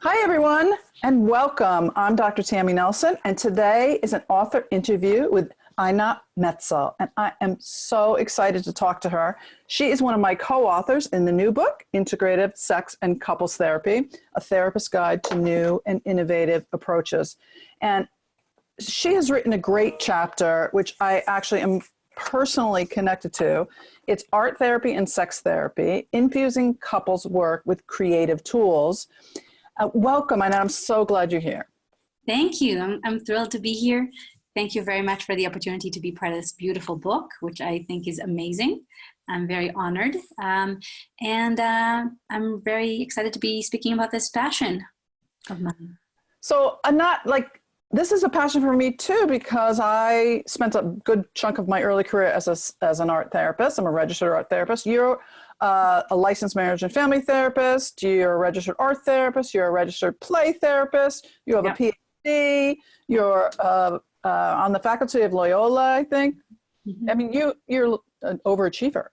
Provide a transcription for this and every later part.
Hi, everyone, and welcome. I'm Dr. Tammy Nelson, and today is an author interview with Einat Metzl, and I am so excited to talk to her. She is one of my co-authors in the new book, Integrative Sex and Couples Therapy, a therapist's guide to new and innovative approaches. And she has written a great chapter, which I actually am personally connected to. It's Art Therapy and Sex Therapy, infusing couples work with creative tools. Welcome, and I'm so glad you're here. Thank you. I'm thrilled to be here. Thank you very much for the opportunity to be part of this beautiful book, which I think is amazing. I'm very honored. I'm very excited to be speaking about this passion of mine. So I'm not like, this is a passion for me too, because I spent a good chunk of my early career as an art therapist. I'm a registered art therapist. You're a licensed marriage and family therapist. You're a registered art therapist. You're a registered play therapist. You have a PhD. You're on the faculty of Loyola, I think. Mm-hmm. I mean, you're an overachiever.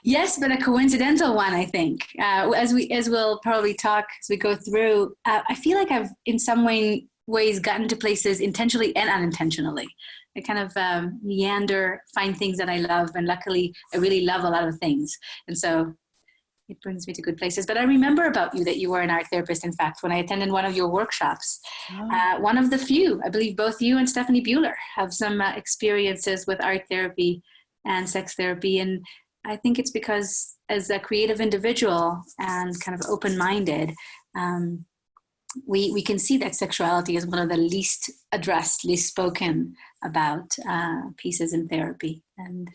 Yes, but a coincidental one, I think. As we'll probably talk as we go through, I feel like I've in some ways gotten to places intentionally and unintentionally. I kind of meander, find things that I love, and luckily I really love a lot of things. And so it brings me to good places. But I remember about you that you were an art therapist, in fact, when I attended one of your workshops. Oh. One of the few, I believe both you and Stephanie Bueller have some experiences with art therapy and sex therapy. And I think it's because as a creative individual and kind of open-minded, we can see that sexuality is one of the least addressed, least spoken about pieces in therapy. And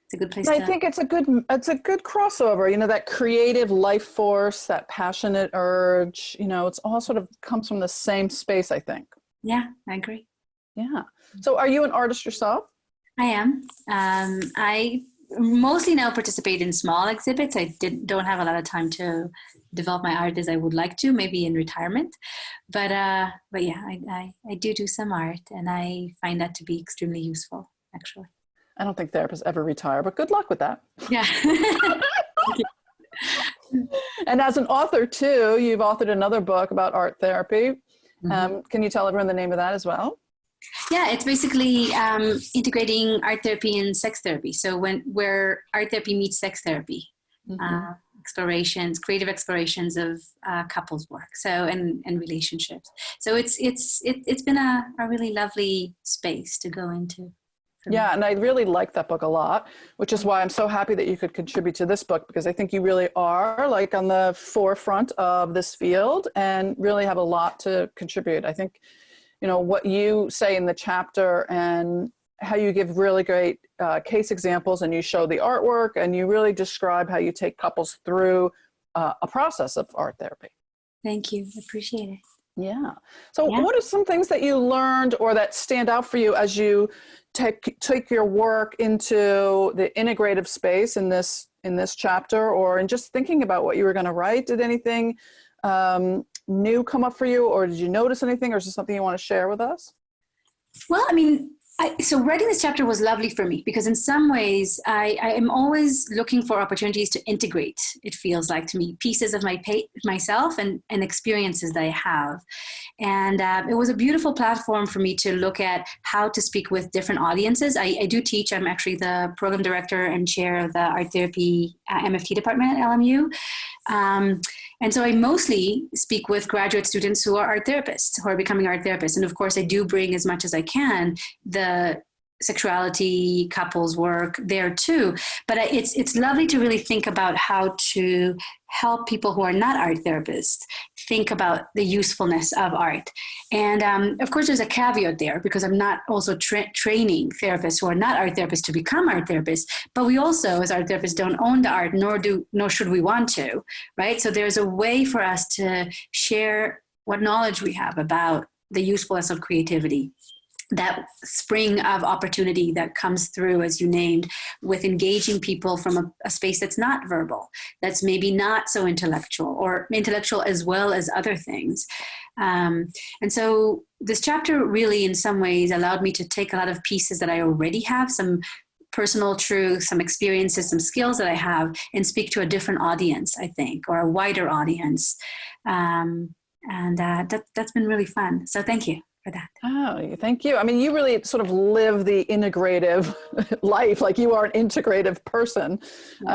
it's a good place I think it's a good crossover, you know, that creative life force, that passionate urge, you know, it's all sort of comes from the same space, I think. Yeah, I agree. Yeah. So are you an artist yourself? I am. I mostly now participate in small exhibits. I don't have a lot of time to develop my art as I would like to, maybe in retirement. But yeah, I do some art, and I find that to be extremely useful, actually. I don't think therapists ever retire, but good luck with that. Yeah. And as an author too, you've authored another book about art therapy. Mm-hmm. Can you tell everyone the name of that as well? Yeah, it's basically integrating art therapy and sex therapy. So where art therapy meets sex therapy, mm-hmm. Creative explorations of couples work, and relationships. So it's been a really lovely space to go into. Yeah, and I really like that book a lot, which is why I'm so happy that you could contribute to this book, because I think you really are like on the forefront of this field and really have a lot to contribute. I think, you know, what you say in the chapter and how you give really great case examples, and you show the artwork, and you really describe how you take couples through a process of art therapy. Thank you. Appreciate it. Yeah. So what are some things that you learned or that stand out for you as you take your work into the integrative space in this chapter, or in just thinking about what you were going to write? Did anything new come up for you, or did you notice anything, or is there something you want to share with us? Well, I mean, so writing this chapter was lovely for me, because in some ways I am always looking for opportunities to integrate, it feels like to me, pieces of myself and experiences that I have. And it was a beautiful platform for me to look at how to speak with different audiences. I do teach. I'm actually the program director and chair of the art therapy MFT department at LMU. And so I mostly speak with graduate students who are art therapists, who are becoming art therapists. And of course, I do bring as much as I can the sexuality, couples work there too. But it's lovely to really think about how to help people who are not art therapists think about the usefulness of art. And of course, there's a caveat there, because I'm not also training therapists who are not art therapists to become art therapists. But we also, as art therapists, don't own the art, nor should we want to, right? So there's a way for us to share what knowledge we have about the usefulness of creativity, that spring of opportunity that comes through, as you named, with engaging people from a space that's not verbal, that's maybe not so intellectual, or intellectual as well as other things. And so this chapter really, in some ways, allowed me to take a lot of pieces that I already have, some personal truth, some experiences, some skills that I have, and speak to a different audience, I think, or a wider audience. That's been really fun. So thank you for that. Oh, thank you. I mean, you really sort of live the integrative life, like you are an integrative person,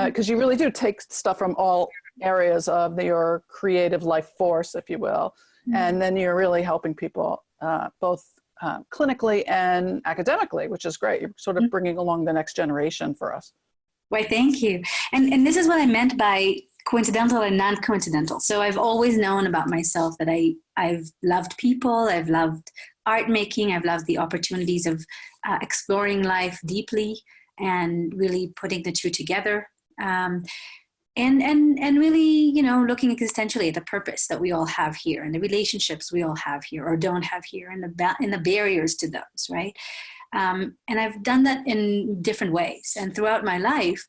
because you really do take stuff from all areas of your creative life force, if you will. And then you're really helping people both clinically and academically, which is great. You're sort of bringing along the next generation for us. Why, thank you. And this is what I meant by coincidental and non-coincidental. So I've always known about myself that I've loved people, I've loved art making, I've loved the opportunities of exploring life deeply and really putting the two together. And really, looking existentially at the purpose that we all have here and the relationships we all have here or don't have here and the barriers to those, right? And I've done that in different ways. And throughout my life,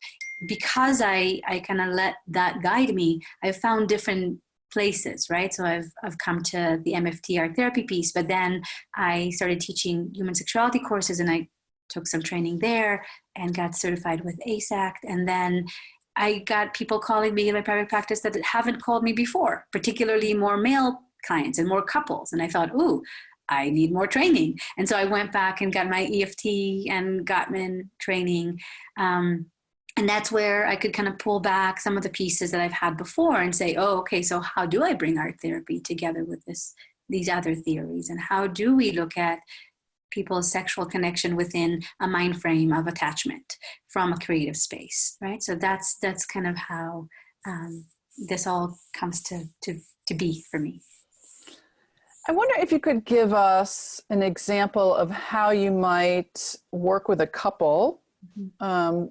because I kind of let that guide me, I've found different places, right? So I've come to the MFT art therapy piece, but then I started teaching human sexuality courses and I took some training there and got certified with ASACT. And then I got people calling me in my private practice that haven't called me before, particularly more male clients and more couples. And I thought, ooh, I need more training. And so I went back and got my EFT and Gottman training. And that's where I could kind of pull back some of the pieces that I've had before and say, oh, okay, so how do I bring art therapy together with these other theories? And how do we look at people's sexual connection within a mind frame of attachment from a creative space, right? So that's kind of how this all comes to be for me. I wonder if you could give us an example of how you might work with a couple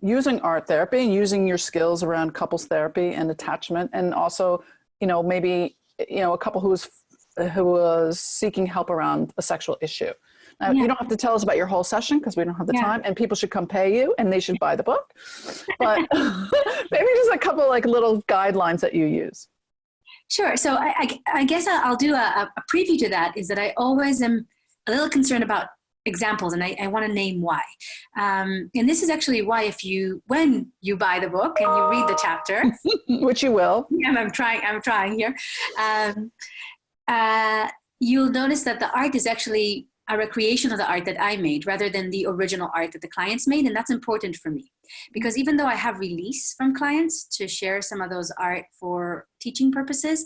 using art therapy and using your skills around couples therapy and attachment, and also, maybe, a couple who was seeking help around a sexual issue. Now, you don't have to tell us about your whole session because we don't have the time, and people should come pay you and they should buy the book. But maybe just a couple little guidelines that you use. Sure. So I guess I'll do a preview to that, is that I always am a little concerned about examples, and I want to name why. And this is actually why when you buy the book and you read the chapter, which you will. And I'm trying here. You'll notice that the art is actually a recreation of the art that I made rather than the original art that the clients made. And that's important for me because even though I have release from clients to share some of those art for teaching purposes,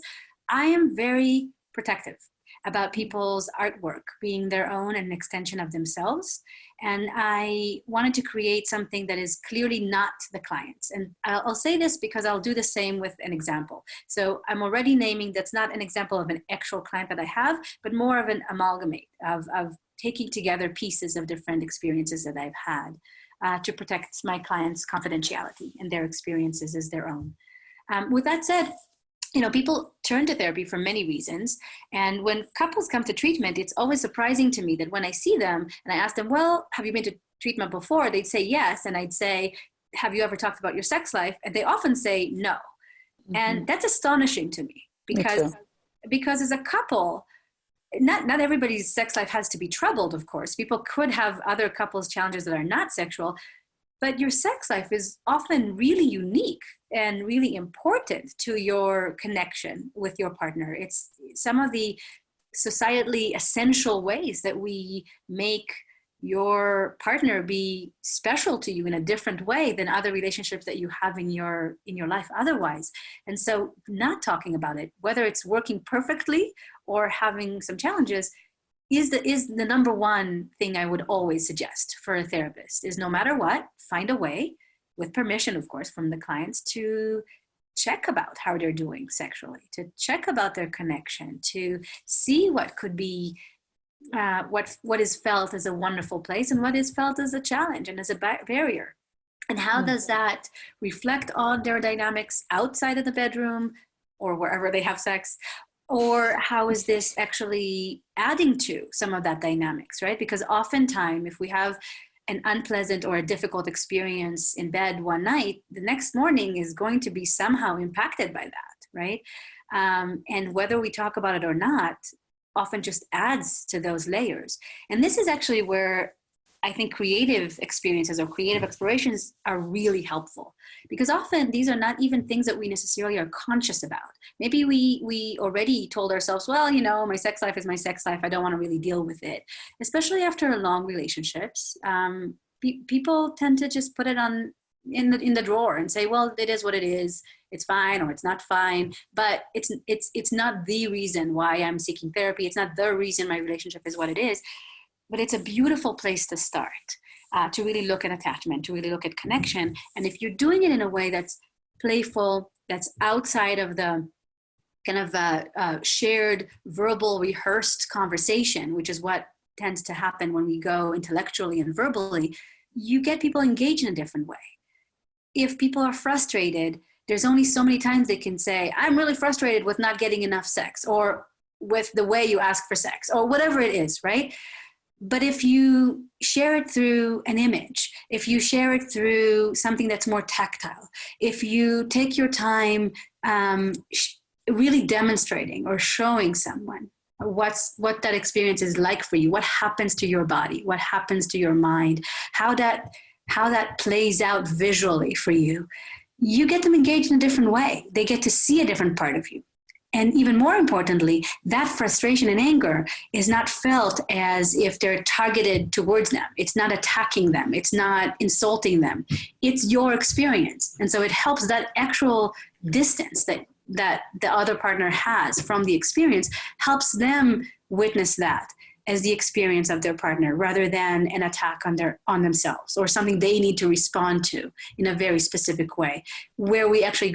I am very protective about people's artwork being their own and an extension of themselves. And I wanted to create something that is clearly not the client's. And I'll say this because I'll do the same with an example. So I'm already naming that's not an example of an actual client that I have, but more of an amalgamate of taking together pieces of different experiences that I've had to protect my clients' confidentiality and their experiences as their own. With that said, people turn to therapy for many reasons. And when couples come to treatment, it's always surprising to me that when I see them and I ask them, well, have you been to treatment before? They'd say yes. And I'd say, have you ever talked about your sex life? And they often say no. Mm-hmm. And that's astonishing to me because as a couple, not everybody's sex life has to be troubled, of course. People could have other couples challenges that are not sexual, but your sex life is often really unique and really important to your connection with your partner. It's some of the societally essential ways that we make your partner be special to you in a different way than other relationships that you have in your life otherwise. And so not talking about it, whether it's working perfectly or having some challenges, is the number one thing I would always suggest for a therapist, is no matter what, find a way, with permission, of course, from the clients, to check about how they're doing sexually, to check about their connection, to see what could be, what is felt as a wonderful place and what is felt as a challenge and as a barrier. And how does that reflect on their dynamics outside of the bedroom or wherever they have sex? Or how is this actually adding to some of that dynamics, right? Because oftentimes if we have an unpleasant or a difficult experience in bed one night, the next morning is going to be somehow impacted by that, right? And whether we talk about it or not, often just adds to those layers. And this is actually where I think creative experiences or creative explorations are really helpful, because often these are not even things that we necessarily are conscious about. Maybe we already told ourselves, well, you know, my sex life is my sex life. I don't want to really deal with it, especially after long relationships. People tend to just put it on in the drawer and say, well, it is what it is. It's fine, or it's not fine. But it's not the reason why I'm seeking therapy. It's not the reason my relationship is what it is. But it's a beautiful place to start, to really look at attachment, to really look at connection. And if you're doing it in a way that's playful, that's outside of the kind of shared verbal rehearsed conversation, which is what tends to happen when we go intellectually and verbally, you get people engaged in a different way. If people are frustrated, there's only so many times they can say, I'm really frustrated with not getting enough sex, or with the way you ask for sex, or whatever it is, right? But if you share it through an image, if you share it through something that's more tactile, if you take your time really demonstrating or showing someone what that experience is like for you, what happens to your body, what happens to your mind, how that plays out visually for you, you get them engaged in a different way. They get to see a different part of you. And even more importantly, that frustration and anger is not felt as if they're targeted towards them. It's not attacking them. It's not insulting them. It's your experience. And so it helps that actual distance that the other partner has from the experience, helps them witness that as the experience of their partner, rather than an attack on themselves, or something they need to respond to in a very specific way, where we actually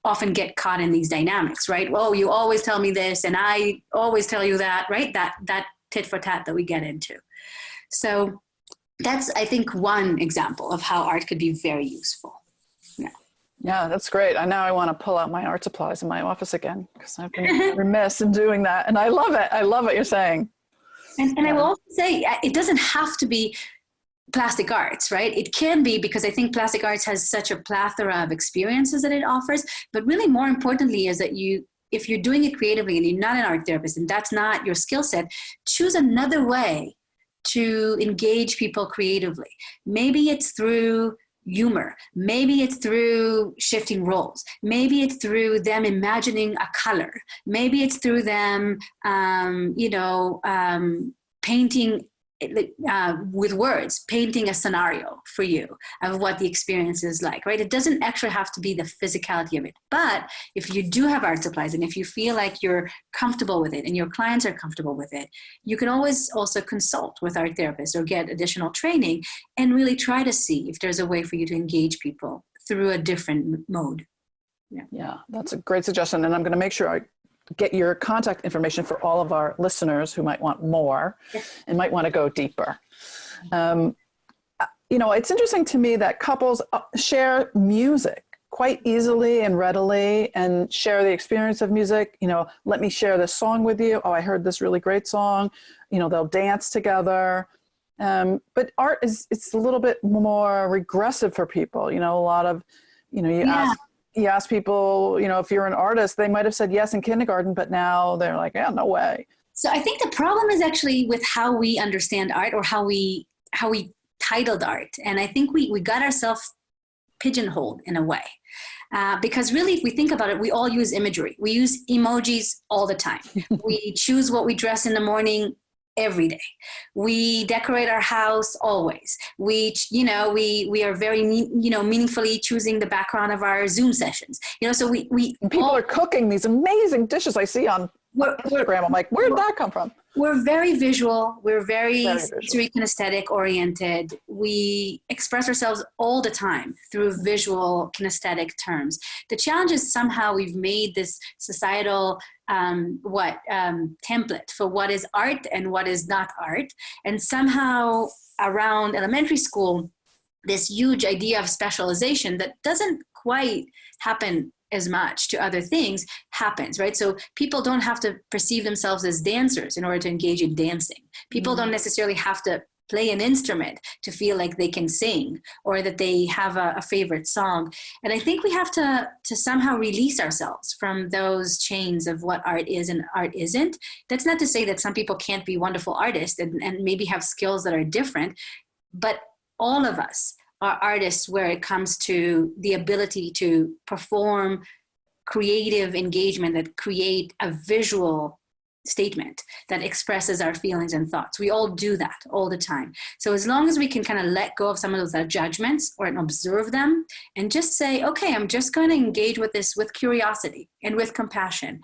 often get caught in these dynamics, right? Oh, you always tell me this and I always tell you that, right? That tit for tat that we get into. So that's, I think, one example of how art could be very useful. Yeah, that's great. Now I want to pull out my art supplies in my office again, because I've been remiss in doing that. And I love it. I love what you're saying. And I will also say, it doesn't have to be plastic arts, right? It can be, because I think plastic arts has such a plethora of experiences that it offers. But really more importantly is that if you're doing it creatively and you're not an art therapist and that's not your skill set, choose another way to engage people creatively. Maybe it's through humor. Maybe it's through shifting roles. Maybe it's through them imagining a color. Maybe it's through them, painting with words, painting a scenario for you of what the experience is like, right? It doesn't actually have to be the physicality of it. But if you do have art supplies and if you feel like you're comfortable with it and your clients are comfortable with it, you can always also consult with art therapists or get additional training and really try to see if there's a way for you to engage people through a different mode. Yeah, that's a great suggestion. And I'm going to make sure I get your contact information for all of our listeners who might want more and might want to go deeper. It's interesting to me that couples share music quite easily and readily and share the experience of music. Let me share this song with you. Oh, I heard this really great song. They'll dance together. But art it's a little bit more regressive for people. A lot of, you ask people, if you're an artist, they might have said yes in kindergarten, but now they're like, yeah, no way. So I think the problem is actually with how we understand art, or how we titled art. And I think we got ourselves pigeonholed in a way. Because really, if we think about it, we all use imagery. We use emojis all the time. We choose what we dress in the morning every day. We decorate our house always. We are very, meaningfully choosing the background of our Zoom sessions. So we people are cooking these amazing dishes I see on Instagram. I'm like, where did that come from? We're very visual. We're very sensory kinesthetic oriented. We express ourselves all the time through visual kinesthetic terms. The challenge is somehow we've made this societal template for what is art and what is not art. And somehow around elementary school, this huge idea of specialization that doesn't quite happen as much to other things happens, right? So people don't have to perceive themselves as dancers in order to engage in dancing. People don't necessarily have to play an instrument to feel like they can sing or that they have a favorite song. And I think we have to somehow release ourselves from those chains of what art is and art isn't. That's not to say that some people can't be wonderful artists and maybe have skills that are different, but all of us are artists where it comes to the ability to perform creative engagement that create a visual statement that expresses our feelings and thoughts. We all do that all the time. So as long as we can kind of let go of some of those judgments or observe them and just say, okay, I'm just going to engage with this with curiosity and with compassion.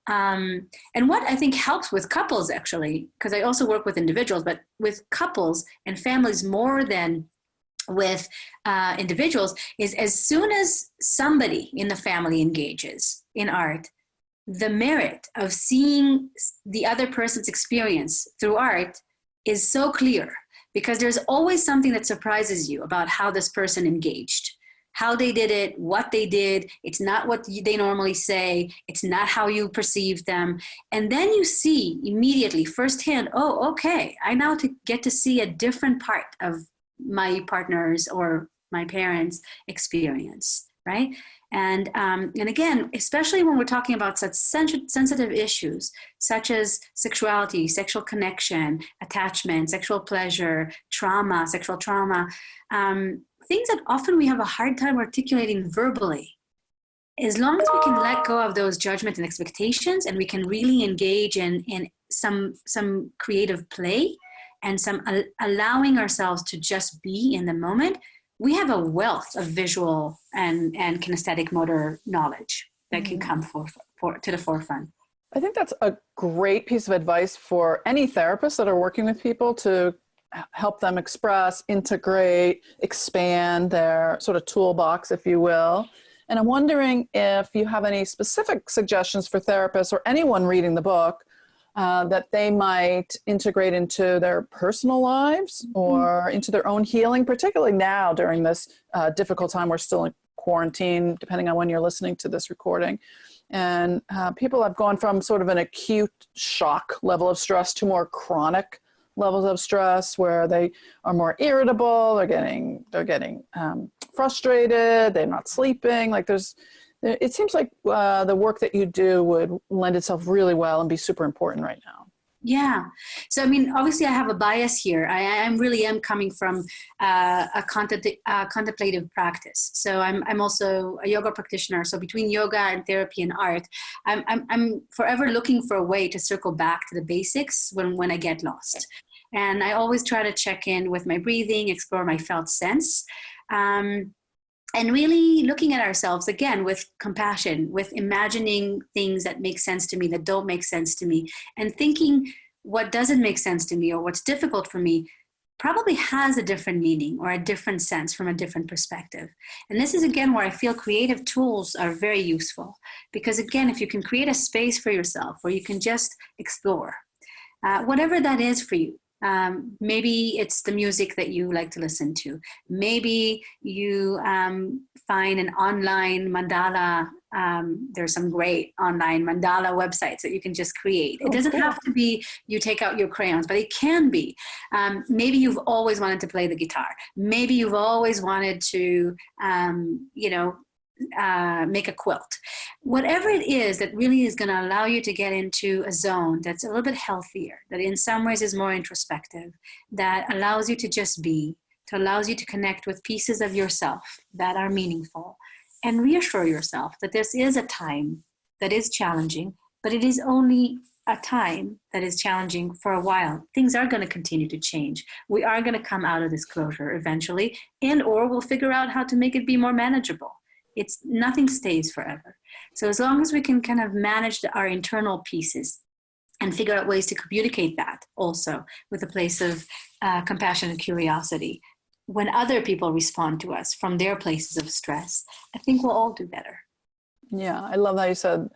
And what I think helps with couples, actually, because I also work with individuals, but with couples and families more than with individuals, is as soon as somebody in the family engages in art, the merit of seeing the other person's experience through art is so clear, because there's always something that surprises you about how this person engaged, how they did it, what they did. It's not what they normally say. It's not how you perceive them. And then you see immediately firsthand, oh, okay, I now get to see a different part of my partner's or my parents' experience, right? And again, especially when we're talking about such sensitive issues, such as sexuality, sexual connection, attachment, sexual pleasure, trauma, sexual trauma, things that often we have a hard time articulating verbally. As long as we can let go of those judgments and expectations, and we can really engage in some creative play and some allowing ourselves to just be in the moment, we have a wealth of visual and kinesthetic motor knowledge that can come to the forefront. I think that's a great piece of advice for any therapists that are working with people to help them express, integrate, expand their sort of toolbox, if you will. And I'm wondering if you have any specific suggestions for therapists or anyone reading the book that they might integrate into their personal lives or into their own healing, particularly now during this difficult time. We're still in quarantine, depending on when you're listening to this recording. And people have gone from sort of an acute shock level of stress to more chronic levels of stress, where they are more irritable, they're getting frustrated, they're not sleeping. Like it seems like the work that you do would lend itself really well and be super important right now. Yeah. So, I mean, obviously I have a bias here. I really am coming from a contemplative practice. So I'm also a yoga practitioner. So between yoga and therapy and art, I'm forever looking for a way to circle back to the basics when I get lost. And I always try to check in with my breathing, explore my felt sense. And really looking at ourselves again with compassion, with imagining things that make sense to me, that don't make sense to me, and thinking what doesn't make sense to me or what's difficult for me probably has a different meaning or a different sense from a different perspective. And this is again where I feel creative tools are very useful, because again, if you can create a space for yourself where you can just explore, whatever that is for you. Maybe it's the music that you like to listen to. Maybe you find an online mandala. There's some great online mandala websites that you can just create. It doesn't have to be you take out your crayons, but it can be. Maybe you've always wanted to play the guitar. Maybe you've always wanted to, make a quilt. Whatever it is that really is going to allow you to get into a zone that's a little bit healthier, that in some ways is more introspective, that allows you to just be, that allows you to connect with pieces of yourself that are meaningful, and reassure yourself that this is a time that is challenging, but it is only a time that is challenging for a while. Things are going to continue to change. We are going to come out of this closure eventually, or we'll figure out how to make it be more manageable. Nothing stays forever. So as long as we can kind of manage our internal pieces and figure out ways to communicate that also with a place of compassion and curiosity, when other people respond to us from their places of stress, I think we'll all do better. Yeah, I love how you said,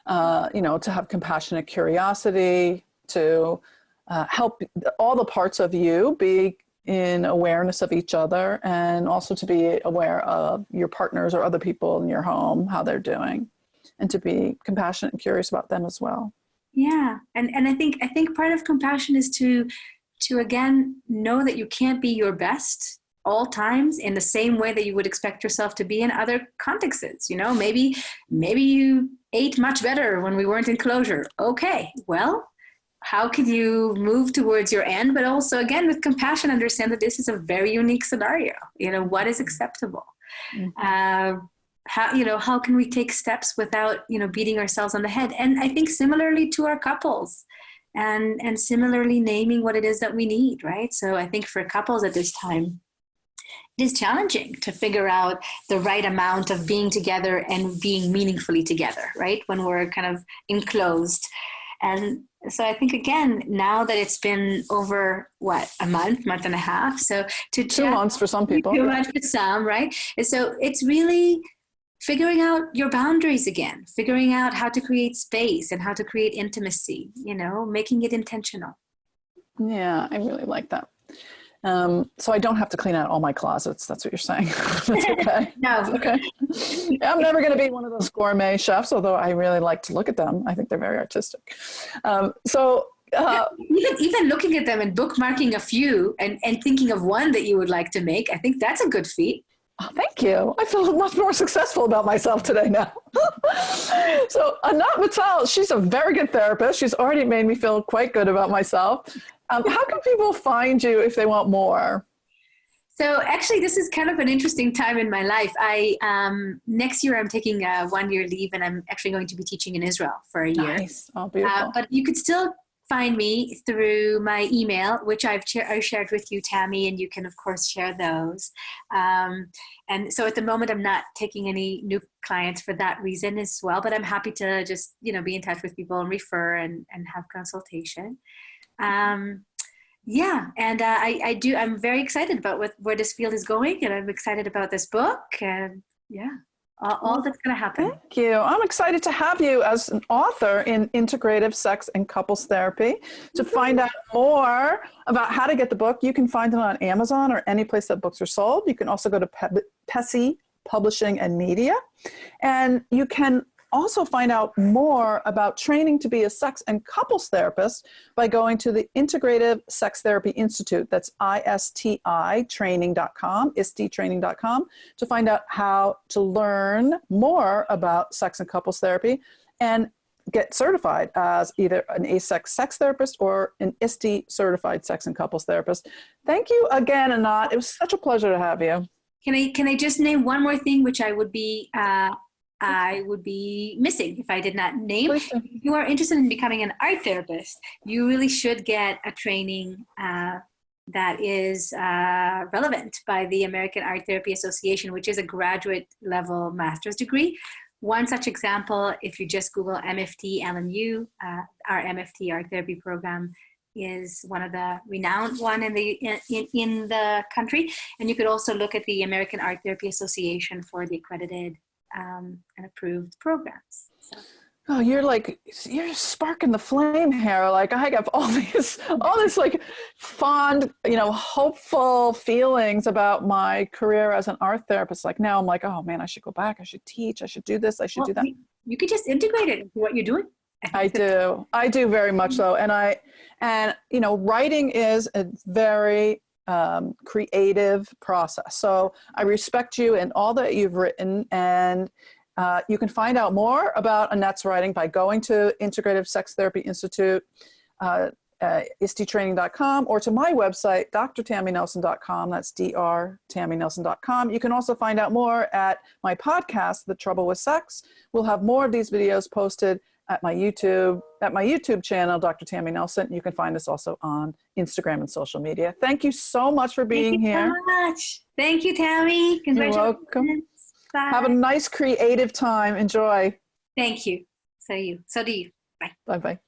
to have compassionate curiosity, to help all the parts of you be in awareness of each other, and also to be aware of your partners or other people in your home, how they're doing, and to be compassionate and curious about them as well. Yeah. And I think part of compassion is to again know that you can't be your best all times in the same way that you would expect yourself to be in other contexts. Maybe you ate much better when we weren't in closure. Okay, well, how can you move towards your end, but also again with compassion understand that this is a very unique scenario. What is acceptable? How can we take steps without beating ourselves on the head? And I think similarly to our couples, and similarly naming what it is that we need, right? So I think for couples at this time, it is challenging to figure out the right amount of being together and being meaningfully together, right? When we're kind of enclosed. And so I think, again, now that it's been over, a month and a half. So 2 months for some people. 2 months for some, right? And so it's really figuring out your boundaries again, figuring out how to create space and how to create intimacy, making it intentional. Yeah, I really like that. So I don't have to clean out all my closets. That's what you're saying. That's okay. No. That's okay. I'm never going to be one of those gourmet chefs, although I really like to look at them. I think they're very artistic. Even looking at them and bookmarking a few and thinking of one that you would like to make, I think that's a good feat. Oh, thank you. I feel much more successful about myself today now. So Einat Metzl, she's a very good therapist. She's already made me feel quite good about myself. How can people find you if they want more? So actually, this is kind of an interesting time in my life. Next year, I'm taking a 1-year leave, and I'm actually going to be teaching in Israel for a year. Nice. Oh, beautiful. But you could still find me through my email, which I shared with you, Tammy, and you can, of course, share those. And so at the moment, I'm not taking any new clients for that reason as well, but I'm happy to just, be in touch with people and refer and have consultation. I'm very excited about where this field is going, and I'm excited about this book, and all that's going to happen. Thank you. I'm excited to have you as an author in Integrative Sex and Couples Therapy. To find out more about how to get the book, you can find it on Amazon or any place that books are sold. You can also go to Pesci Publishing and Media, and you can also find out more about training to be a sex and couples therapist by going to the Integrative Sex Therapy Institute. That's ISTItraining.com, ISTItraining.com, to find out how to learn more about sex and couples therapy and get certified as either an ASEX sex therapist or an ISTI certified sex and couples therapist. Thank you again, Einat. It was such a pleasure to have you. Can I just name one more thing, which I would be missing if I did not name. If you are interested in becoming an art therapist, you really should get a training that is relevant by the American Art Therapy Association, which is a graduate level master's degree. One such example, if you just Google MFT LMU, our MFT art therapy program is one of the renowned one in the country. And you could also look at the American Art Therapy Association for the accredited and approved programs. So. Oh, you're sparking the flame here. Like I have all this like fond, hopeful feelings about my career as an art therapist. Like now I'm like, oh man, I should go back. I should teach. I should do this. I should do that. You could just integrate it into what you're doing. I do very much so. And writing is a very creative process. So I respect you and all that you've written, and you can find out more about Einat's writing by going to Integrative Sex Therapy Institute, ISTItraining.com, or to my website, drtammynelson.com. That's drtammynelson.com. You can also find out more at my podcast, The Trouble with Sex. We'll have more of these videos posted at my YouTube channel, Dr. Tammy Nelson. You can find us also on Instagram and social media. Thank you so much for being here. Thank you so much. Thank you, Tammy. Congratulations. You're welcome. Bye. Have a nice creative time. Enjoy. Thank you. So do you. Bye. Bye-bye.